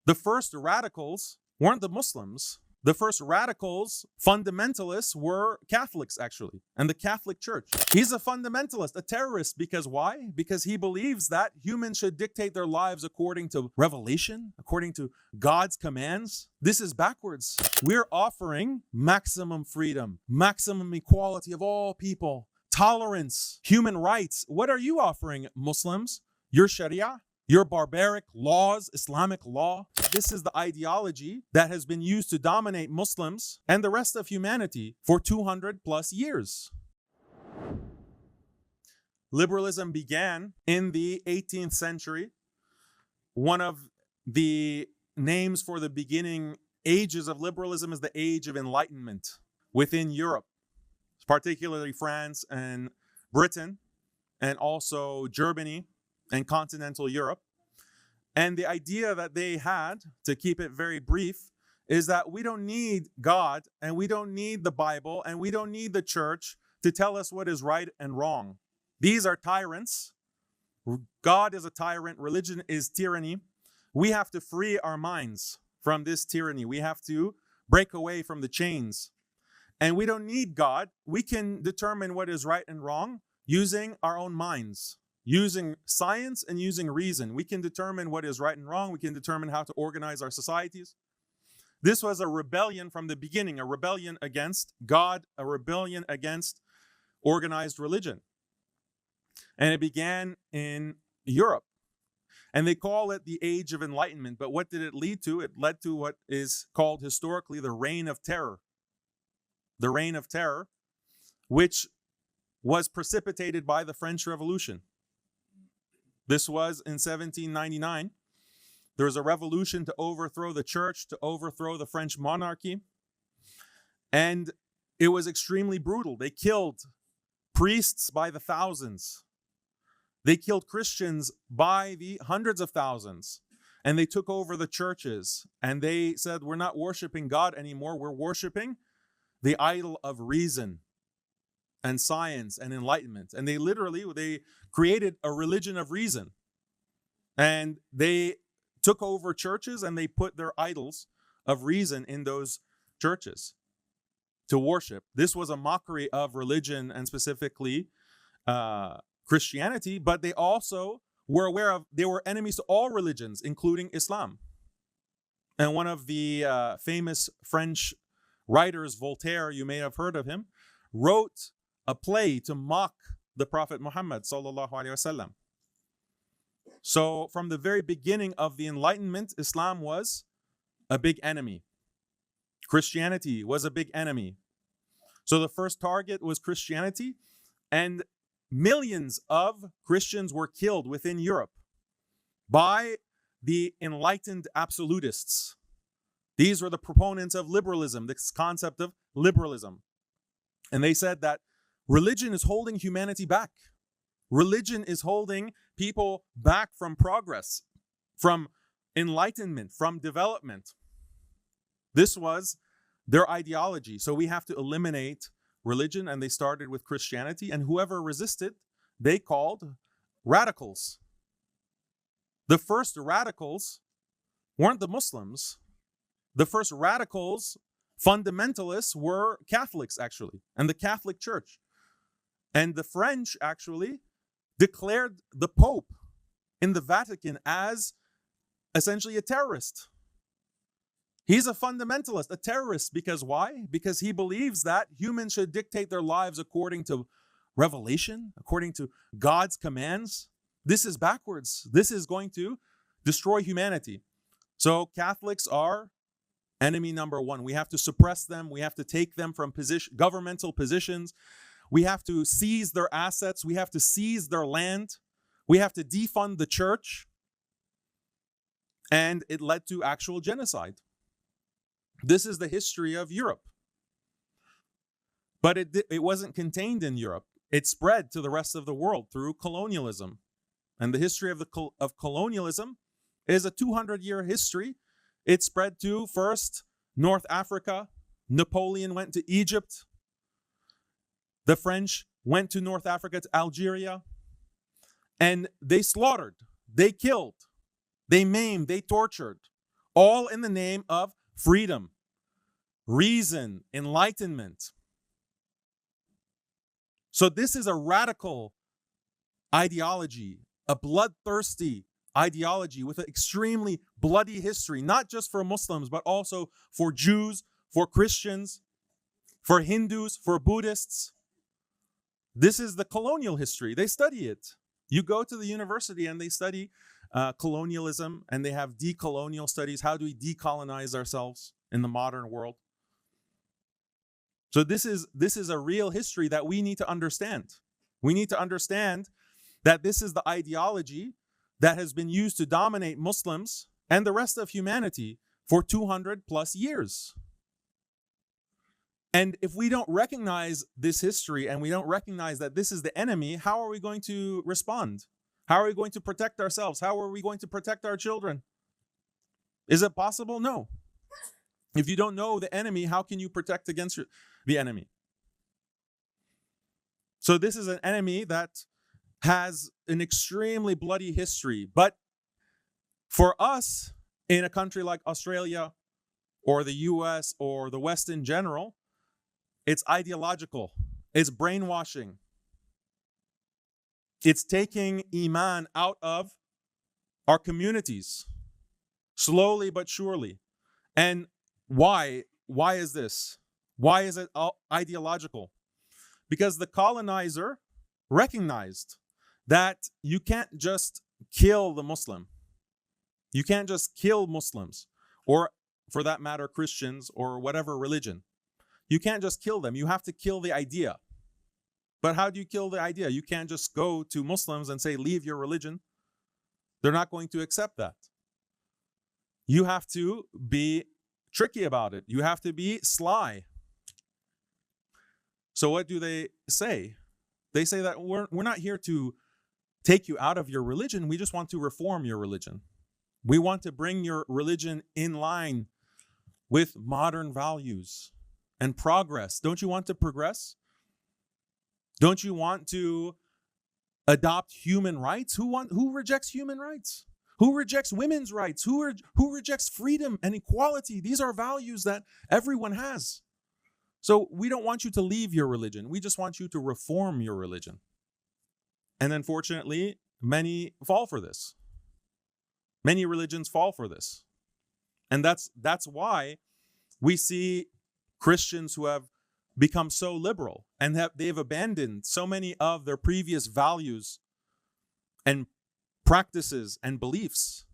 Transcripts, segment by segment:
The first radicals weren't the Muslims. The first radicals, fundamentalists, were Catholics, actually, and the Catholic Church. He's a fundamentalist, a terrorist, because why? Because he believes that humans should dictate their lives according to revelation, according to God's commands. This is backwards. We're offering maximum freedom, maximum equality of all people, tolerance, human rights. What are you offering, Muslims? Your Sharia? Your barbaric laws, Islamic law? This is the ideology that has been used to dominate Muslims and the rest of humanity for 200 plus years. Liberalism began in the 18th century. One of the names for the beginning ages of liberalism is the Age of Enlightenment within Europe, particularly France and Britain, and also Germany and continental Europe. And the idea that they had, to keep it very brief, is that we don't need God, and we don't need the Bible, and we don't need the church to tell us what is right and wrong. These are tyrants. God is a tyrant. Religion is tyranny. We have to free our minds from this tyranny. We have to break away from the chains. And we don't need God. We can determine what is right and wrong using our own minds. Using science and using reason, we can determine what is right and wrong. We can determine how to organize our societies. This was a rebellion from the beginning, a rebellion against God, a rebellion against organized religion. And it began in Europe. And they call it the Age of Enlightenment. But what did it lead to? It led to what is called historically the Reign of Terror. The Reign of Terror, which was precipitated by the French Revolution. This was in 1799. There was a revolution to overthrow the church, to overthrow the French monarchy. And it was extremely brutal. They killed priests by the thousands. They killed Christians by the hundreds of thousands. And they took over the churches. And they said, we're not worshiping God anymore. We're worshiping the idol of reason and science and enlightenment. And they created a religion of reason. And they took over churches and they put their idols of reason in those churches to worship. This was a mockery of religion and specifically Christianity, but they also were aware of, they were enemies to all religions, including Islam. And one of the famous French writers, Voltaire, you may have heard of him, wrote a play to mock the Prophet Muhammad sallallahu alaihi wasallam. So from the very beginning of the Enlightenment, Islam was a big enemy. Christianity was a big enemy. So the first target was Christianity, and millions of Christians were killed within Europe by the enlightened absolutists. These were the proponents of liberalism, this concept of liberalism. And they said that religion is holding humanity back. Religion is holding people back from progress, from enlightenment, from development. This was their ideology. So we have to eliminate religion, and they started with Christianity, and whoever resisted, they called radicals. The first radicals weren't the Muslims. The first radicals, fundamentalists, were Catholics, actually, and the Catholic Church. And the French actually declared the Pope in the Vatican as essentially a terrorist. He's a fundamentalist, a terrorist, because why? Because he believes that humans should dictate their lives according to revelation, according to God's commands. This is backwards. This is going to destroy humanity. So Catholics are enemy number one. We have to suppress them. We have to take them from governmental positions. We have to seize their assets. We have to seize their land. We have to defund the church. And it led to actual genocide. This is the history of Europe. But it wasn't contained in Europe. It spread to the rest of the world through colonialism. And the history of colonialism is a 200-year history. It spread to first North Africa. Napoleon went to Egypt. The French went to North Africa, to Algeria. And they slaughtered, they killed, they maimed, they tortured all in the name of freedom, reason, enlightenment. So this is a radical ideology, a bloodthirsty ideology with an extremely bloody history, not just for Muslims, but also for Jews, for Christians, for Hindus, for Buddhists. This is the colonial history. They study it. You go to the university and they study colonialism, and they have decolonial studies. How do we decolonize ourselves in the modern world? So this is a real history that we need to understand. We need to understand that this is the ideology that has been used to dominate Muslims and the rest of humanity for 200 plus years. And if we don't recognize this history and we don't recognize that this is the enemy, how are we going to respond? How are we going to protect ourselves? How are we going to protect our children? Is it possible? No. If you don't know the enemy, how can you protect against the enemy? So this is an enemy that has an extremely bloody history. But for us, in a country like Australia or the US or the West in general, it's ideological. It's brainwashing. It's taking Iman out of our communities, slowly but surely. And why? Why is this? Why is it ideological? Because the colonizer recognized that you can't just kill the Muslim. You can't just kill Muslims, or for that matter, Christians or whatever religion. You can't just kill them. You have to kill the idea. But how do you kill the idea? You can't just go to Muslims and say, leave your religion. They're not going to accept that. You have to be tricky about it. You have to be sly. So what do they say? They say that we're not here to take you out of your religion. We just want to reform your religion. We want to bring your religion in line with modern values and progress. Don't you want to progress? Don't you want to adopt human rights? Who rejects human rights? Who rejects women's rights? Who rejects freedom and equality? These are values that everyone has. So we don't want you to leave your religion. We just want you to reform your religion. And unfortunately, many fall for this. Many religions fall for this. And that's why we see Christians who have become so liberal and they've abandoned so many of their previous values and practices and beliefs.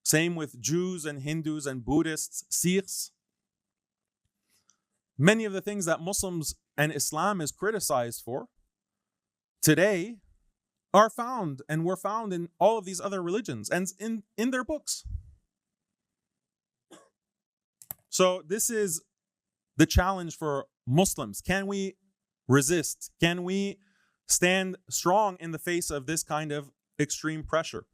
Same with Jews and Hindus and Buddhists, Sikhs. Many of the things that Muslims and Islam is criticized for today are found and were found in all of these other religions and in their books. So this is the challenge for Muslims. Can we resist? Can we stand strong in the face of this kind of extreme pressure?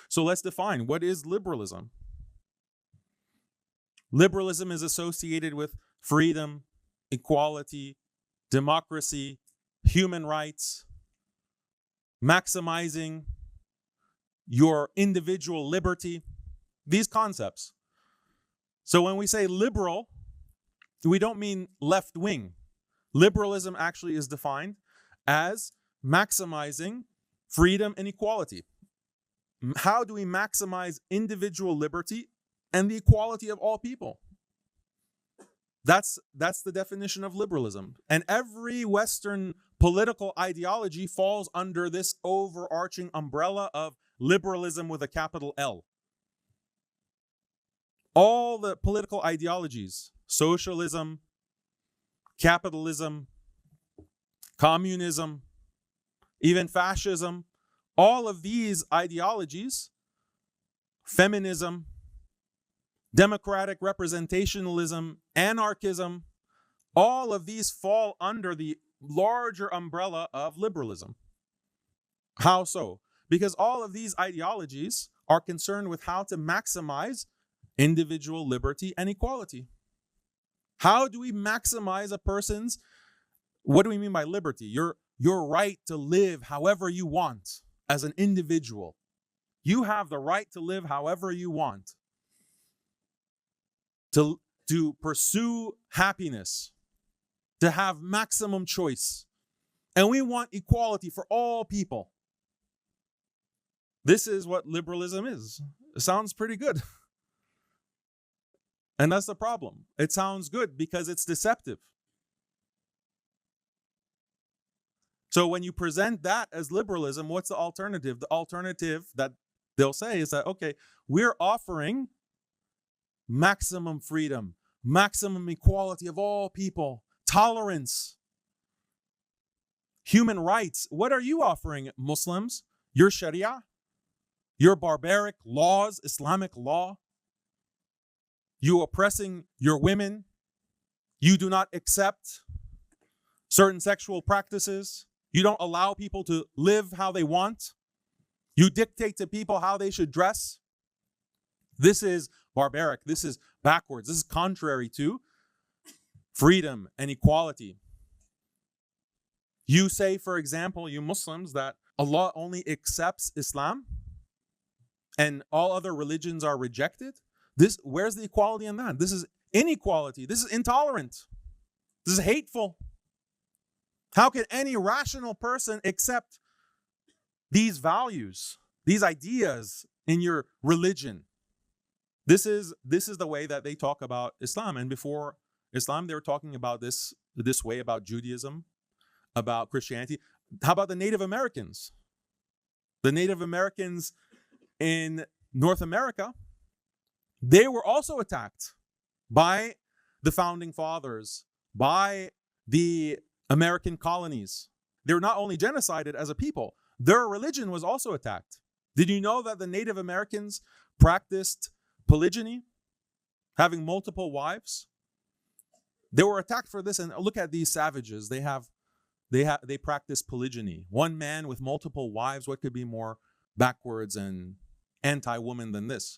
So let's define, what is liberalism? Liberalism is associated with freedom, equality, democracy, human rights, maximizing your individual liberty, these concepts. So when we say liberal, we don't mean left wing. Liberalism actually is defined as maximizing freedom and equality. How do we maximize individual liberty and the equality of all people? That's the definition of liberalism. And every Western political ideology falls under this overarching umbrella of liberalism with a capital L. All the political ideologies, socialism, capitalism, communism, even fascism, all of these ideologies, feminism, democratic representationalism, anarchism, all of these fall under the larger umbrella of liberalism. How so? Because all of these ideologies are concerned with how to maximize individual liberty and equality. How do we maximize a person's, what do we mean by liberty? Your right to live however you want as an individual. You have the right to live however you want. to pursue happiness, to have maximum choice. And we want equality for all people. This is what liberalism is. It sounds pretty good. And that's the problem. It sounds good because it's deceptive. So when you present that as liberalism, what's the alternative? The alternative that they'll say is that, okay, we're offering maximum freedom, maximum equality of all people, tolerance, human rights. What are you offering, Muslims? Your Sharia? Your barbaric laws, Islamic law? You oppressing your women? You do not accept certain sexual practices? You don't allow people to live how they want? You dictate to people how they should dress? This is barbaric. This is backwards. This is contrary to freedom and equality. You say, for example, you Muslims, that Allah only accepts Islam and all other religions are rejected. Where's the equality in that? This is inequality. This is intolerant. This is hateful. How can any rational person accept these values, these ideas in your religion? This is the way that they talk about Islam. And before Islam, they were talking about this way about Judaism, about Christianity. How about the Native Americans? The Native Americans in North America, they were also attacked by the founding fathers, by the American colonies. They were not only genocided as a people, their religion was also attacked. Did you know that the Native Americans practiced polygyny, having multiple wives? They were attacked for this, and look at these savages. They practice polygyny. One man with multiple wives. What could be more backwards and anti-woman than this?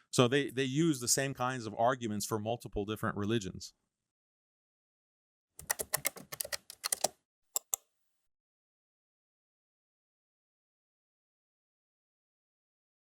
So they use the same kinds of arguments for multiple different religions.